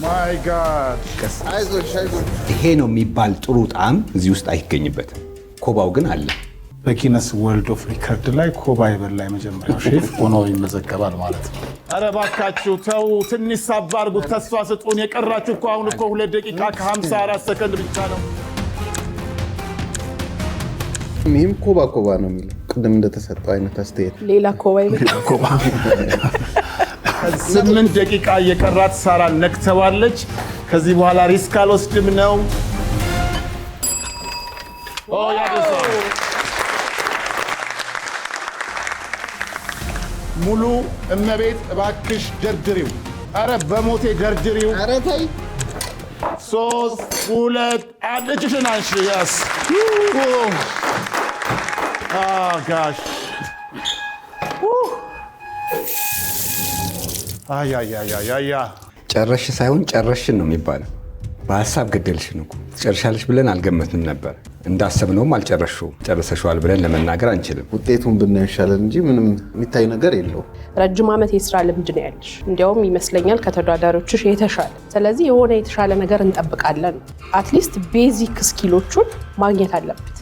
ማይ ጋድ አይዞሽ ይሄ ነው የሚባል ጥሩ ጣዕም እዚህ ውስጥ አይገኝበትም። ኮባው ግን አለ። በጊነስ ወርልድ ኦፍ ሪከርድ ላይ ኮባ የበላ የመጀመሪያው ሼፍ ሆኖ ይመዘገባል ማለት ነው። ኧረ እባካችሁ ተው፣ ትንሽ ሳብ አድርጉት፣ ተስፋ ስጡን። የቀራችሁ እኮ አሁን እኮ 2 ደቂቃ ከ54 ሰከንድ ብቻ ነው። ይህም ኮባ ነው የሚለው ቅድም እንደተሰጠው አይነት አስተያየት። ሌላ ኮባ ይበል። 8 ደቂቃ የቀራት ሳራ ነክተዋለች። ከዚህ በኋላ ሪስክ አልወስድም ነው። ሙሉ እመቤት እባክሽ ደርድሪው። አረ በሞቴ ደርድሪው። ኧረ ተይ 3 2 1 እጅሽን አንሺ። ያስ ጋሽ አያ ጨረሽ ሳይሆን ጨረሽን ነው የሚባለው። በሀሳብ ገደልሽን እኮ ትጨርሻለሽ ብለን አልገመትንም ነበር። እንዳሰብነውም አልጨረሽውም። ጨርሰሽዋል ብለን ለመናገር አንችልም። ውጤቱን ብናየው ይሻላል እንጂ ምንም የሚታይ ነገር የለውም። ረጅም ዓመት የስራ ልምድ ነው ያለሽ፣ እንዲያውም ይመስለኛል ከተወዳዳሪዎችሽ የተሻለ። ስለዚህ የሆነ የተሻለ ነገር እንጠብቃለን። አትሊስት ቤዚክ ስኪሎቹን ማግኘት አለበት።